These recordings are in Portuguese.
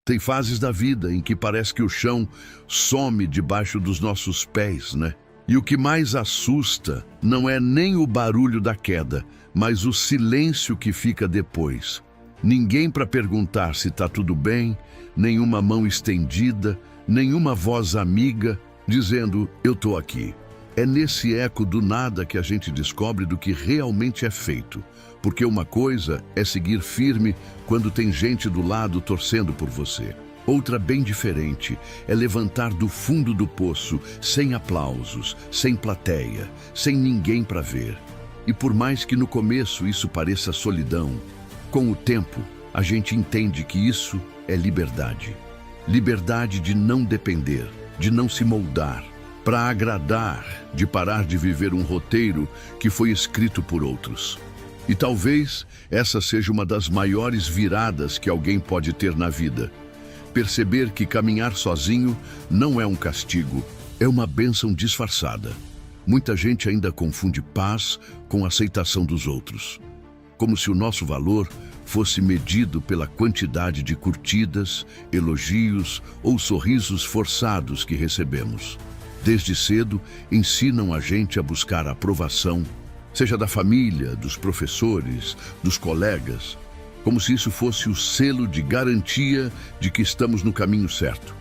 Tem fases da vida em que parece que o chão some debaixo dos nossos pés, né? E o que mais assusta não é nem o barulho da queda, mas o silêncio que fica depois. Ninguém para perguntar se está tudo bem, nenhuma mão estendida, nenhuma voz amiga dizendo eu estou aqui. É nesse eco do nada que a gente descobre do que realmente é feito. Porque uma coisa é seguir firme quando tem gente do lado torcendo por você. Outra bem diferente é levantar do fundo do poço, sem aplausos, sem plateia, sem ninguém para ver. E por mais que no começo isso pareça solidão, com o tempo a gente entende que isso é liberdade. Liberdade de não depender, de não se moldar, para agradar, de parar de viver um roteiro que foi escrito por outros. E talvez essa seja uma das maiores viradas que alguém pode ter na vida. Perceber que caminhar sozinho não é um castigo, é uma bênção disfarçada. Muita gente ainda confunde paz com aceitação dos outros. Como se o nosso valor fosse medido pela quantidade de curtidas, elogios ou sorrisos forçados que recebemos. Desde cedo, ensinam a gente a buscar a aprovação, seja da família, dos professores, dos colegas, como se isso fosse o selo de garantia de que estamos no caminho certo.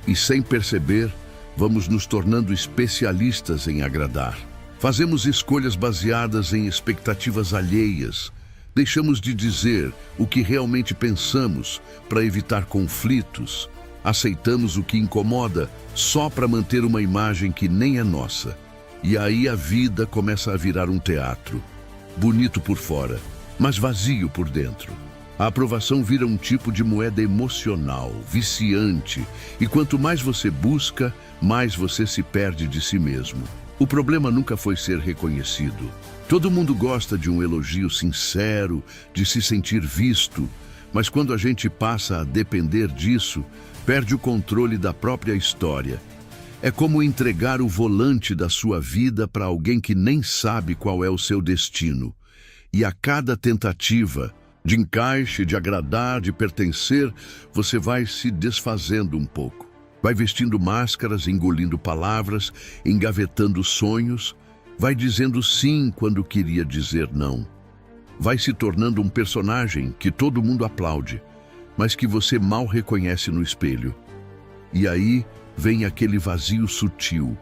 E sem perceber, vamos nos tornando especialistas em agradar. Fazemos escolhas baseadas em expectativas alheias, deixamos de dizer o que realmente pensamos para evitar conflitos, aceitamos o que incomoda só para manter uma imagem que nem é nossa. E aí a vida começa a virar um teatro, bonito por fora, mas vazio por dentro. A aprovação vira um tipo de moeda emocional, viciante, e quanto mais você busca, mais você se perde de si mesmo. O problema nunca foi ser reconhecido. Todo mundo gosta de um elogio sincero, de se sentir visto, mas quando a gente passa a depender disso, perde o controle da própria história. É como entregar o volante da sua vida para alguém que nem sabe qual é o seu destino. E a cada tentativa de encaixe, de agradar, de pertencer, você vai se desfazendo um pouco. Vai vestindo máscaras, engolindo palavras, engavetando sonhos, vai dizendo sim quando queria dizer não. Vai se tornando um personagem que todo mundo aplaude, mas que você mal reconhece no espelho. E aí vem aquele vazio sutil,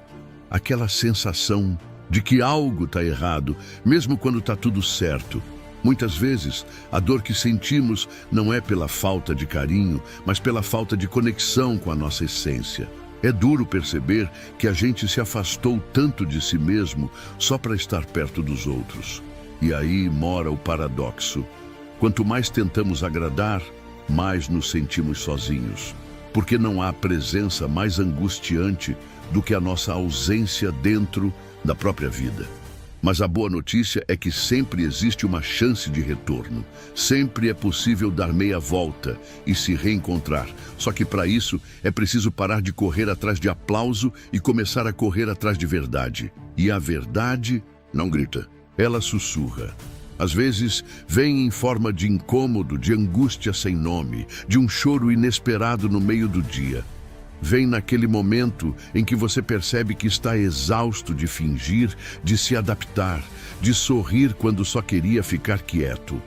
aquela sensação de que algo está errado, mesmo quando está tudo certo. Muitas vezes, a dor que sentimos não é pela falta de carinho, mas pela falta de conexão com a nossa essência. É duro perceber que a gente se afastou tanto de si mesmo só para estar perto dos outros. E aí mora o paradoxo. Quanto mais tentamos agradar, mais nos sentimos sozinhos. Porque não há presença mais angustiante do que a nossa ausência dentro da própria vida. Mas a boa notícia é que sempre existe uma chance de retorno. Sempre é possível dar meia volta e se reencontrar. Só que para isso é preciso parar de correr atrás de aplauso e começar a correr atrás de verdade. E a verdade não grita, ela sussurra. Às vezes vem em forma de incômodo, de angústia sem nome, de um choro inesperado no meio do dia. Vem naquele momento em que você percebe que está exausto de fingir, de se adaptar, de sorrir quando só queria ficar quieto.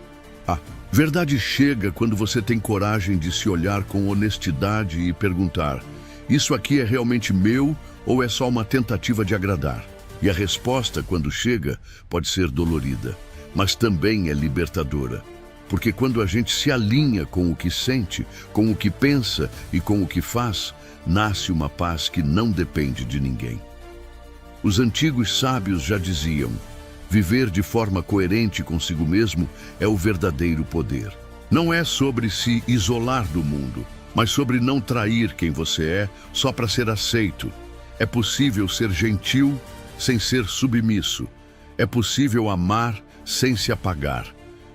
A verdade chega quando você tem coragem de se olhar com honestidade e perguntar: isso aqui é realmente meu ou é só uma tentativa de agradar? E a resposta, quando chega, pode ser dolorida, mas também é libertadora. Porque quando a gente se alinha com o que sente, com o que pensa e com o que faz, nasce uma paz que não depende de ninguém. Os antigos sábios já diziam: viver de forma coerente consigo mesmo é o verdadeiro poder. Não é sobre se isolar do mundo, mas sobre não trair quem você é só para ser aceito. É possível ser gentil sem ser submisso. É possível amar sem se apagar.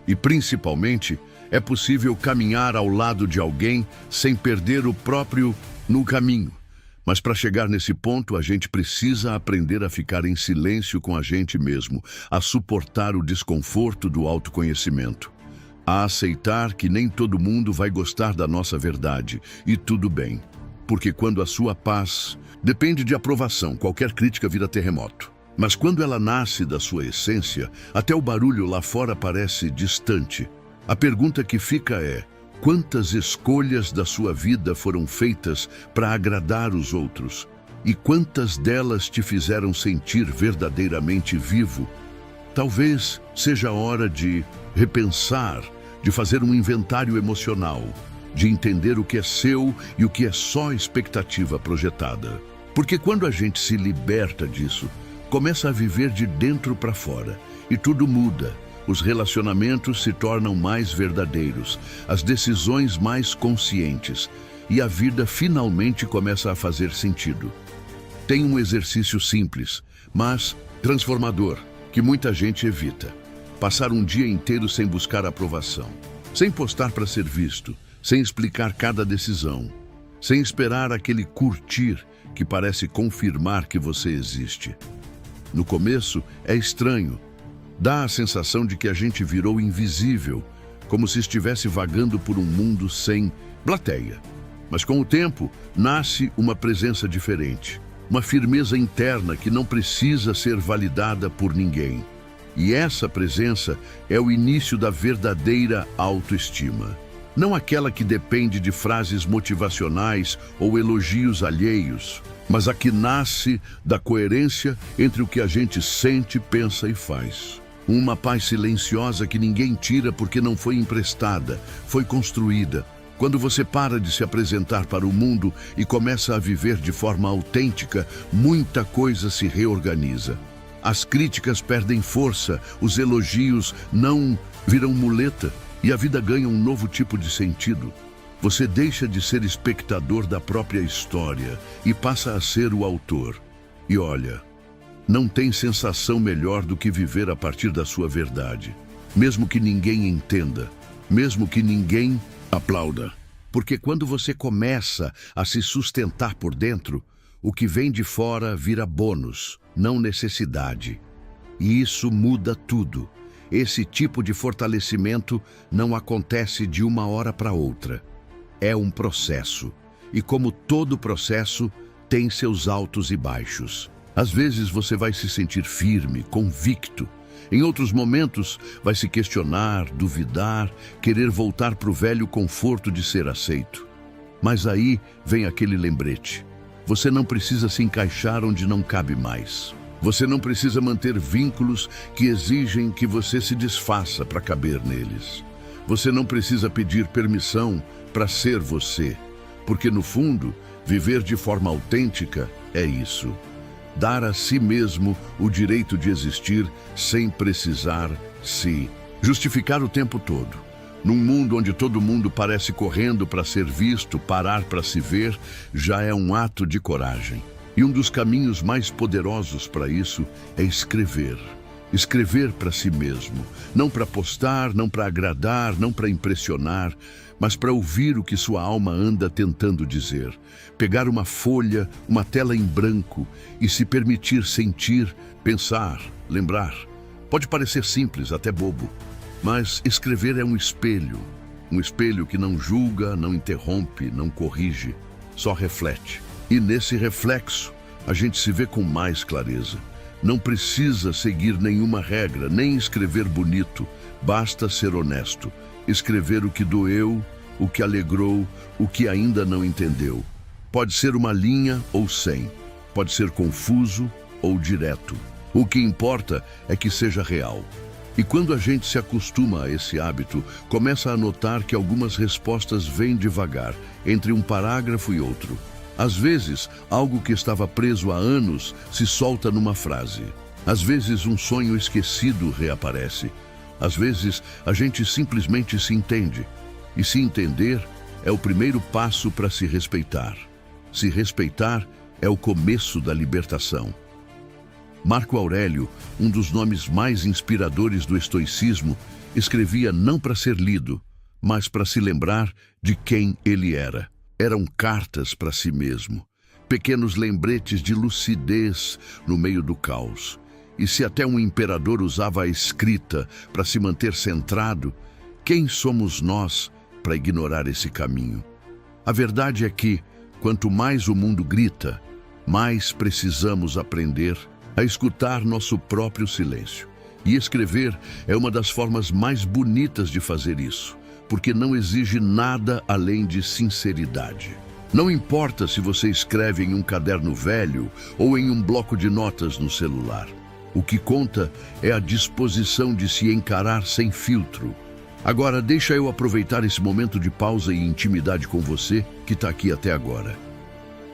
E, principalmente, é possível caminhar ao lado de alguém sem perder o próprio no caminho. Mas para chegar nesse ponto, a gente precisa aprender a ficar em silêncio com a gente mesmo, a suportar o desconforto do autoconhecimento. a aceitar que nem todo mundo vai gostar da nossa verdade, e tudo bem. Porque quando a sua paz depende de aprovação, qualquer crítica vira terremoto. Mas quando ela nasce da sua essência, até o barulho lá fora parece distante. A pergunta que fica é: quantas escolhas da sua vida foram feitas para agradar os outros? E quantas delas te fizeram sentir verdadeiramente vivo? Talvez seja a hora de repensar, de fazer um inventário emocional, de entender o que é seu e o que é só expectativa projetada. Porque quando a gente se liberta disso, começa a viver de dentro para fora e tudo muda. Os relacionamentos se tornam mais verdadeiros, as decisões mais conscientes e a vida finalmente começa a fazer sentido. Tem um exercício simples, mas transformador, que muita gente evita. Passar um dia inteiro sem buscar aprovação, sem postar para ser visto, sem explicar cada decisão, sem esperar aquele curtir que parece confirmar que você existe. No começo é estranho, dá a sensação de que a gente virou invisível, como se estivesse vagando por um mundo sem plateia. Mas com o tempo, nasce uma presença diferente, uma firmeza interna que não precisa ser validada por ninguém. E essa presença é o início da verdadeira autoestima. Não aquela que depende de frases motivacionais ou elogios alheios, mas a que nasce da coerência entre o que a gente sente, pensa e faz. Uma paz silenciosa que ninguém tira porque não foi emprestada, foi construída. Quando você para de se apresentar para o mundo e começa a viver de forma autêntica, muita coisa se reorganiza. As críticas perdem força, os elogios não viram muleta e a vida ganha um novo tipo de sentido. Você deixa de ser espectador da própria história e passa a ser o autor. E olha, não tem sensação melhor do que viver a partir da sua verdade, mesmo que ninguém entenda, mesmo que ninguém aplauda. Porque quando você começa a se sustentar por dentro, o que vem de fora vira bônus, não necessidade. E isso muda tudo. Esse tipo de fortalecimento não acontece de uma hora para outra. É um processo. E como todo processo, tem seus altos e baixos. Às vezes você vai se sentir firme, convicto. Em outros momentos, vai se questionar, duvidar, querer voltar para o velho conforto de ser aceito. Mas aí vem aquele lembrete. Você não precisa se encaixar onde não cabe mais. Você não precisa manter vínculos que exigem que você se desfaça para caber neles. Você não precisa pedir permissão para ser você, porque no fundo, viver de forma autêntica é isso. Dar a si mesmo o direito de existir sem precisar se justificar o tempo todo. Num mundo onde todo mundo parece correndo para ser visto, parar para se ver, já é um ato de coragem. E um dos caminhos mais poderosos para isso é escrever. Escrever para si mesmo. Não para postar, não para agradar, não para impressionar, mas para ouvir o que sua alma anda tentando dizer. Pegar uma folha, uma tela em branco e se permitir sentir, pensar, lembrar. Pode parecer simples, até bobo, mas escrever é um espelho que não julga, não interrompe, não corrige, só reflete. E nesse reflexo, a gente se vê com mais clareza. Não precisa seguir nenhuma regra, nem escrever bonito, basta ser honesto. Escrever o que doeu, o que alegrou, o que ainda não entendeu. Pode ser uma linha ou 100, pode ser confuso ou direto. O que importa é que seja real. E quando a gente se acostuma a esse hábito, começa a notar que algumas respostas vêm devagar, entre um parágrafo e outro. Às vezes, algo que estava preso há anos se solta numa frase. Às vezes, um sonho esquecido reaparece. Às vezes, a gente simplesmente se entende. E se entender é o primeiro passo para se respeitar. Se respeitar é o começo da libertação. Marco Aurélio, um dos nomes mais inspiradores do estoicismo, escrevia não para ser lido, mas para se lembrar de quem ele era. Eram cartas para si mesmo, pequenos lembretes de lucidez no meio do caos. E se até um imperador usava a escrita para se manter centrado, Quem somos nós para ignorar esse caminho? A verdade é que, quanto mais o mundo grita, mais precisamos aprender a escutar nosso próprio silêncio. E escrever é uma das formas mais bonitas de fazer isso, porque não exige nada além de sinceridade. Não importa se você escreve em um caderno velho ou em um bloco de notas no celular. O que conta é a disposição de se encarar sem filtro. Agora, deixa eu aproveitar esse momento de pausa e intimidade com você que está aqui até agora.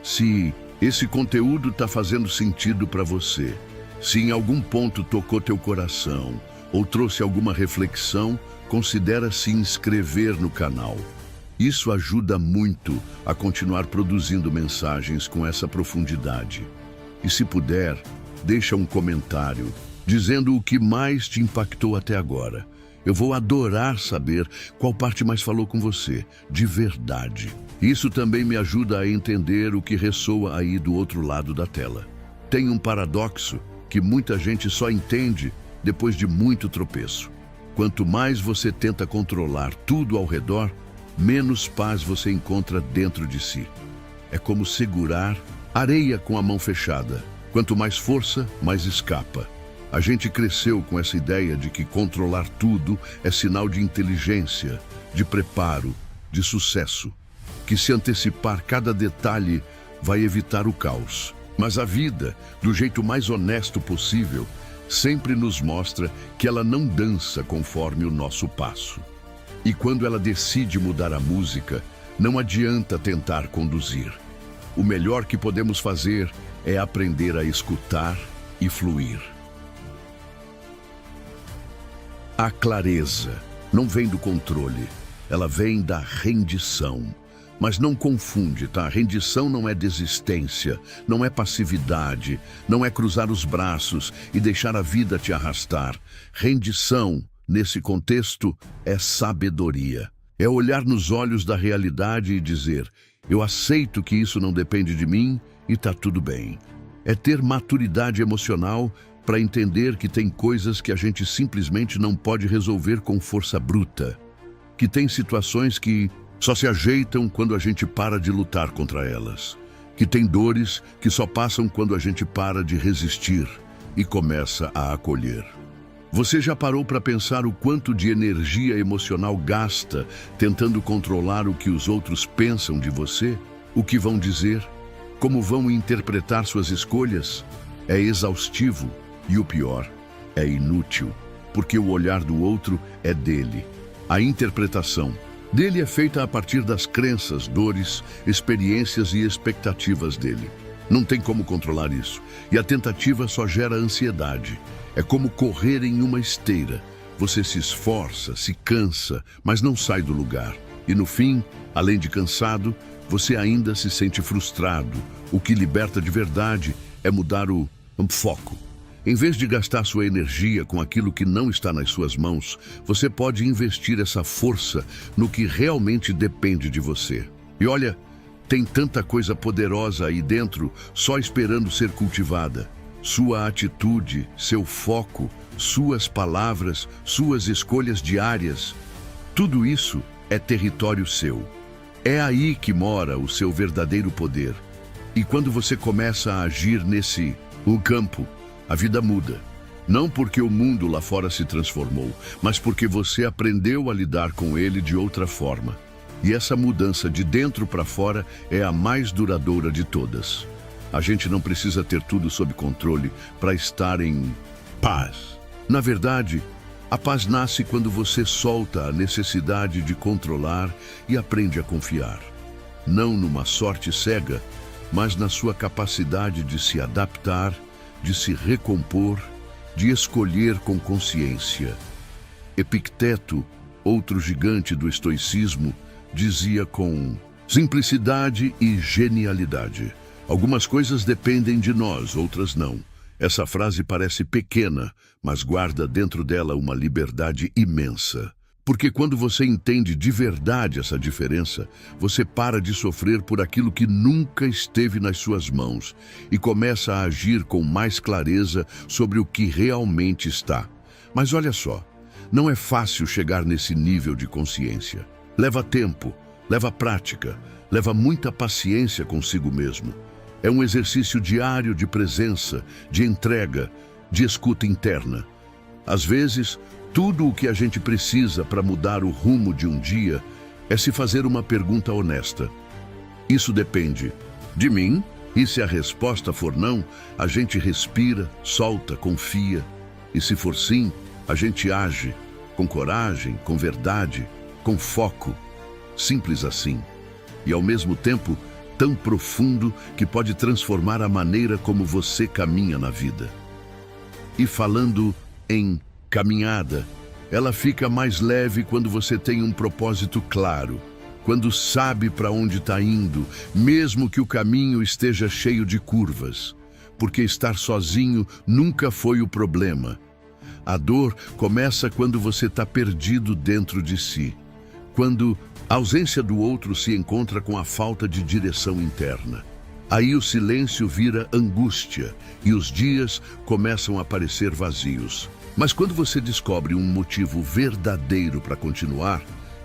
Se esse conteúdo está fazendo sentido para você, se em algum ponto tocou teu coração ou trouxe alguma reflexão, considera se inscrever no canal. Isso ajuda muito a continuar produzindo mensagens com essa profundidade. E se puder, deixa um comentário dizendo o que mais te impactou até agora. Eu vou adorar saber qual parte mais falou com você, de verdade. Isso também me ajuda a entender o que ressoa aí do outro lado da tela. Tem um paradoxo que muita gente só entende depois de muito tropeço. Quanto mais você tenta controlar tudo ao redor, menos paz você encontra dentro de si. É como segurar areia com a mão fechada. Quanto mais força, mais escapa. A gente cresceu com essa ideia de que controlar tudo é sinal de inteligência, de preparo, de sucesso. Que se antecipar cada detalhe vai evitar o caos. Mas a vida, do jeito mais honesto possível, sempre nos mostra que ela não dança conforme o nosso passo. E quando ela decide mudar a música, não adianta tentar conduzir. O melhor que podemos fazer é aprender a escutar e fluir. A clareza não vem do controle, ela vem da rendição. Mas não confunde, tá? Rendição não é desistência, não é passividade, não é cruzar os braços e deixar a vida te arrastar. Rendição, nesse contexto, é sabedoria. É olhar nos olhos da realidade e dizer: eu aceito que isso não depende de mim e tá tudo bem. É ter maturidade emocional para entender que tem coisas que a gente simplesmente não pode resolver com força bruta. Que tem situações que só se ajeitam quando a gente para de lutar contra elas. Que tem dores que só passam quando a gente para de resistir e começa a acolher. Você já parou para pensar o quanto de energia emocional gasta tentando controlar o que os outros pensam de você? O que vão dizer? Como vão interpretar suas escolhas? É exaustivo e o pior, é inútil, porque o olhar do outro é dele. A interpretação dele é feita a partir das crenças, dores, experiências e expectativas dele. Não tem como controlar isso, e a tentativa só gera ansiedade. É como correr em uma esteira. Você se esforça, se cansa, mas não sai do lugar. E no fim, além de cansado, você ainda se sente frustrado. O que liberta de verdade é mudar o foco. Em vez de gastar sua energia com aquilo que não está nas suas mãos, você pode investir essa força no que realmente depende de você. E olha, tem tanta coisa poderosa aí dentro só esperando ser cultivada. Sua atitude, seu foco, suas palavras, suas escolhas diárias. Tudo isso é território seu. É aí que mora o seu verdadeiro poder. E quando você começa a agir nesse campo, a vida muda. Não porque o mundo lá fora se transformou, mas porque você aprendeu a lidar com ele de outra forma. E essa mudança de dentro para fora é a mais duradoura de todas. A gente não precisa ter tudo sob controle para estar em paz. Na verdade, a paz nasce quando você solta a necessidade de controlar e aprende a confiar. Não numa sorte cega, mas na sua capacidade de se adaptar, de se recompor, de escolher com consciência. Epicteto, outro gigante do estoicismo, dizia com simplicidade e genialidade: algumas coisas dependem de nós, outras não. Essa frase parece pequena, mas guarda dentro dela uma liberdade imensa. Porque quando você entende de verdade essa diferença, você para de sofrer por aquilo que nunca esteve nas suas mãos e começa a agir com mais clareza sobre o que realmente está. Mas olha só, Não é fácil chegar nesse nível de consciência. Leva tempo, leva prática, leva muita paciência consigo mesmo. É um exercício diário de presença, de entrega, de escuta interna. Às vezes, tudo o que a gente precisa para mudar o rumo de um dia é se fazer uma pergunta honesta. Isso depende de mim? E se a resposta for não, a gente respira, solta, confia. E se for sim, a gente age com coragem, com verdade, com foco. Simples assim. E ao mesmo tempo, tão profundo que pode transformar a maneira como você caminha na vida. E falando em caminhada, ela fica mais leve quando você tem um propósito claro, quando sabe para onde está indo, mesmo que o caminho esteja cheio de curvas, porque estar sozinho nunca foi o problema. A dor começa quando você está perdido dentro de si, quando a ausência do outro se encontra com a falta de direção interna. Aí o silêncio vira angústia e os dias começam a parecer vazios. Mas quando você descobre um motivo verdadeiro para continuar,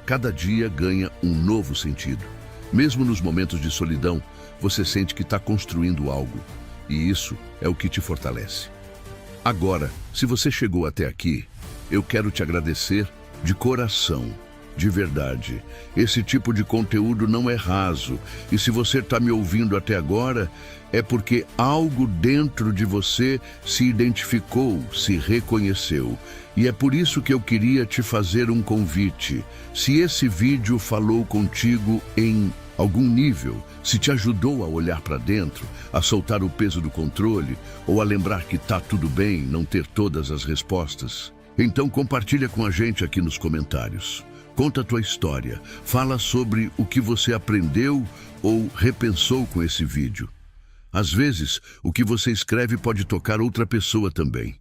cada dia ganha um novo sentido. Mesmo nos momentos de solidão, você sente que está construindo algo. E isso é o que te fortalece. Agora, se você chegou até aqui, eu quero te agradecer de coração. De verdade, esse tipo de conteúdo não é raso. E se você está me ouvindo até agora, é porque algo dentro de você se identificou, se reconheceu. E é por isso que eu queria te fazer um convite. Se esse vídeo falou contigo em algum nível, se te ajudou a olhar para dentro, a soltar o peso do controle, ou a lembrar que tá tudo bem não ter todas as respostas, então compartilha com a gente aqui nos comentários. Conta a tua história, fala sobre o que você aprendeu ou repensou com esse vídeo. Às vezes, o que você escreve pode tocar outra pessoa também.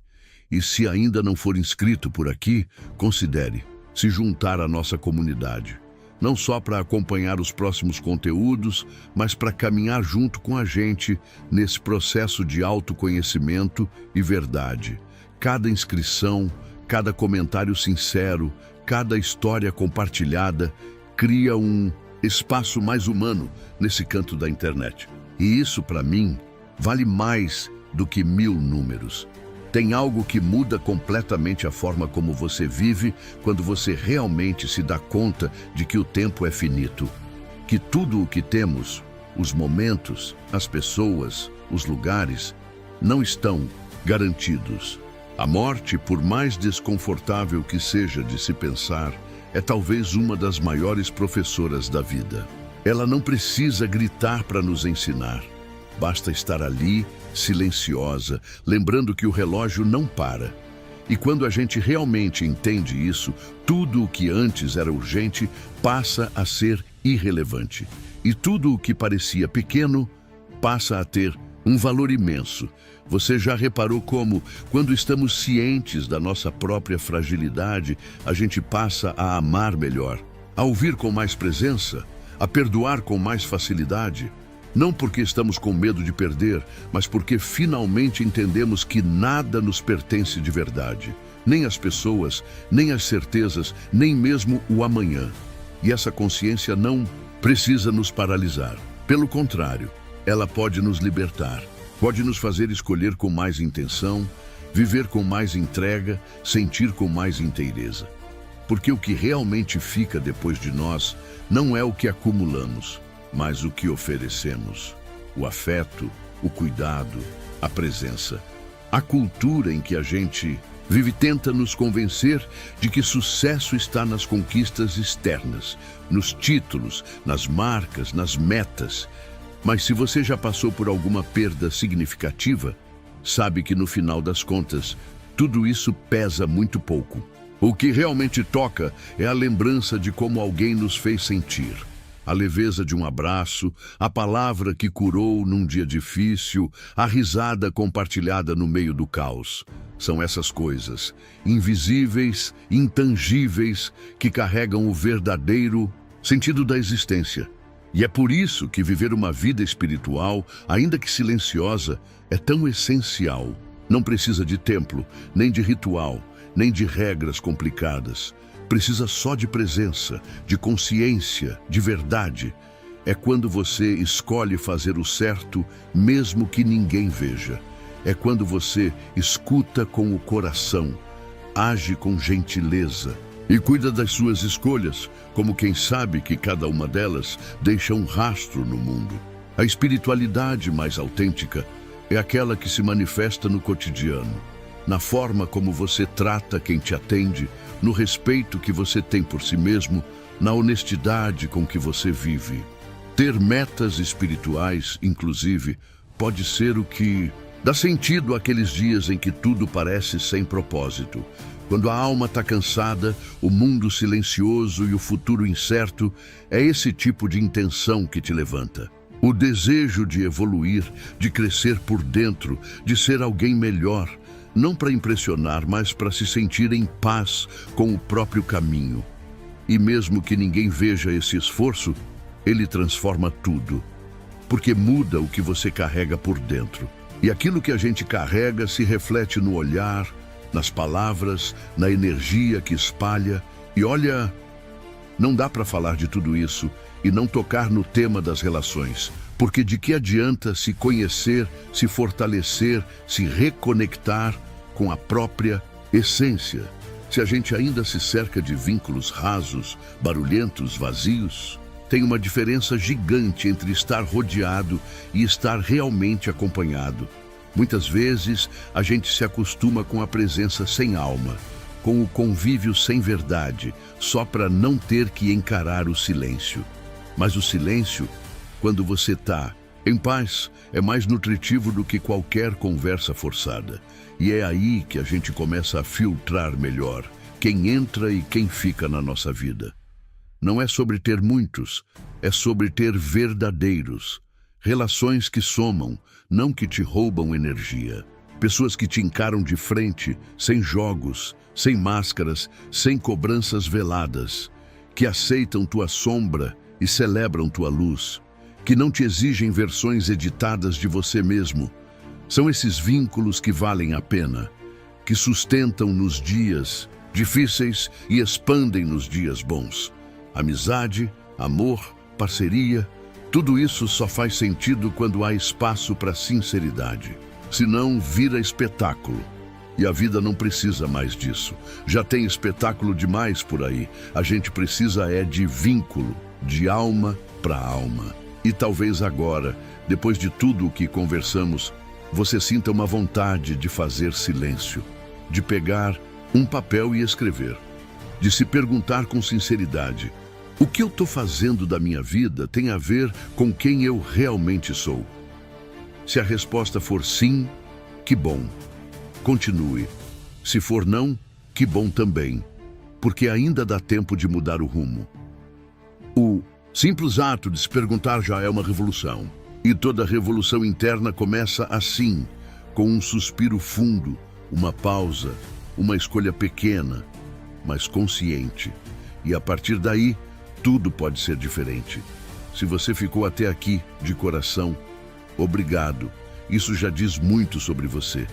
E se ainda não for inscrito por aqui, considere se juntar à nossa comunidade. Não só para acompanhar os próximos conteúdos, mas para caminhar junto com a gente nesse processo de autoconhecimento e verdade. Cada inscrição, cada comentário sincero, cada história compartilhada cria um espaço mais humano nesse canto da internet. E isso, para mim, vale mais do que 1000 números. Tem algo que muda completamente a forma como você vive quando você realmente se dá conta de que o tempo é finito. Que tudo o que temos, os momentos, as pessoas, os lugares, não estão garantidos. A morte, por mais desconfortável que seja de se pensar, é talvez uma das maiores professoras da vida. Ela não precisa gritar para nos ensinar. Basta estar ali, silenciosa, lembrando que o relógio não para. E quando a gente realmente entende isso, tudo o que antes era urgente passa a ser irrelevante. E tudo o que parecia pequeno passa a ter um valor imenso. Você já reparou como, quando estamos cientes da nossa própria fragilidade, a gente passa a amar melhor, a ouvir com mais presença, a perdoar com mais facilidade? Não porque estamos com medo de perder, mas porque finalmente entendemos que nada nos pertence de verdade. Nem as pessoas, nem as certezas, nem mesmo o amanhã. E essa consciência não precisa nos paralisar. Pelo contrário, ela pode nos libertar. Pode nos fazer escolher com mais intenção, viver com mais entrega, sentir com mais inteireza. Porque o que realmente fica depois de nós não é o que acumulamos, mas o que oferecemos. O afeto, o cuidado, a presença. A cultura em que a gente vive tenta nos convencer de que sucesso está nas conquistas externas, nos títulos, nas marcas, nas metas. Mas se você já passou por alguma perda significativa, sabe que no final das contas, tudo isso pesa muito pouco. O que realmente toca é a lembrança de como alguém nos fez sentir. A leveza de um abraço, a palavra que curou num dia difícil, a risada compartilhada no meio do caos. São essas coisas, invisíveis, intangíveis, que carregam o verdadeiro sentido da existência. E é por isso que viver uma vida espiritual, ainda que silenciosa, é tão essencial. Não precisa de templo, nem de ritual, nem de regras complicadas. Precisa só de presença, de consciência, de verdade. É quando você escolhe fazer o certo, mesmo que ninguém veja. É quando você escuta com o coração, age com gentileza e cuida das suas escolhas, como quem sabe que cada uma delas deixa um rastro no mundo. A espiritualidade mais autêntica é aquela que se manifesta no cotidiano, na forma como você trata quem te atende, no respeito que você tem por si mesmo, na honestidade com que você vive. Ter metas espirituais, inclusive, pode ser o que dá sentido àqueles dias em que tudo parece sem propósito. Quando a alma está cansada, o mundo silencioso e o futuro incerto, é esse tipo de intenção que te levanta. O desejo de evoluir, de crescer por dentro, de ser alguém melhor, não para impressionar, mas para se sentir em paz com o próprio caminho. E mesmo que ninguém veja esse esforço, ele transforma tudo, porque muda o que você carrega por dentro. E aquilo que a gente carrega se reflete no olhar, nas palavras, na energia que espalha. E olha, não dá para falar de tudo isso e não tocar no tema das relações, porque de que adianta se conhecer, se fortalecer, se reconectar com a própria essência, se a gente ainda se cerca de vínculos rasos, barulhentos, vazios? Tem uma diferença gigante entre estar rodeado e estar realmente acompanhado. Muitas vezes a gente se acostuma com a presença sem alma, com o convívio sem verdade, só para não ter que encarar o silêncio. Mas o silêncio, quando você está em paz, é mais nutritivo do que qualquer conversa forçada. E é aí que a gente começa a filtrar melhor quem entra e quem fica na nossa vida. Não é sobre ter muitos, é sobre ter verdadeiros. Relações que somam, não que te roubam energia. Pessoas que te encaram de frente, sem jogos, sem máscaras, sem cobranças veladas. Que aceitam tua sombra e celebram tua luz. Que não te exigem versões editadas de você mesmo. São esses vínculos que valem a pena, que sustentam nos dias difíceis e expandem nos dias bons. Amizade, amor, parceria, tudo isso só faz sentido quando há espaço para sinceridade. Senão, vira espetáculo. E a vida não precisa mais disso. Já tem espetáculo demais por aí. A gente precisa de vínculo, de alma para alma. E talvez agora, depois de tudo o que conversamos, você sinta uma vontade de fazer silêncio, de pegar um papel e escrever, de se perguntar com sinceridade: o que eu estou fazendo da minha vida tem a ver com quem eu realmente sou? Se a resposta for sim, que bom. Continue. Se for não, que bom também, porque ainda dá tempo de mudar o rumo. O simples ato de se perguntar já é uma revolução. E toda revolução interna começa assim, com um suspiro fundo, uma pausa, uma escolha pequena, mas consciente. E a partir daí, tudo pode ser diferente. Se você ficou até aqui, de coração, obrigado. Isso já diz muito sobre você.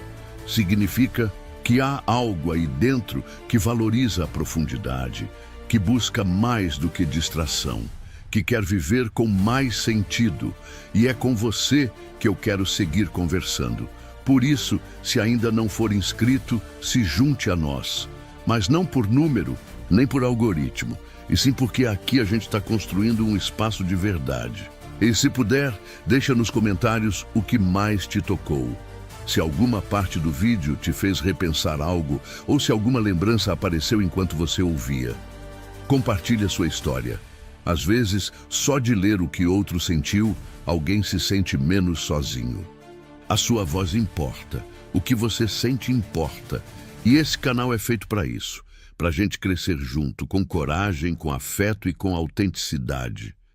Significa que há algo aí dentro que valoriza a profundidade, que busca mais do que distração, que quer viver com mais sentido. E é com você que eu quero seguir conversando. Por isso, se ainda não for inscrito, se junte a nós. Mas não por número, nem por algoritmo, e sim porque aqui a gente está construindo um espaço de verdade. E se puder, deixa nos comentários o que mais te tocou. Se alguma parte do vídeo te fez repensar algo, ou se alguma lembrança apareceu enquanto você ouvia. Compartilhe a sua história. Às vezes, só de ler o que outro sentiu, alguém se sente menos sozinho. A sua voz importa, o que você sente importa. E esse canal é feito para isso, para a gente crescer junto, com coragem, com afeto e com autenticidade.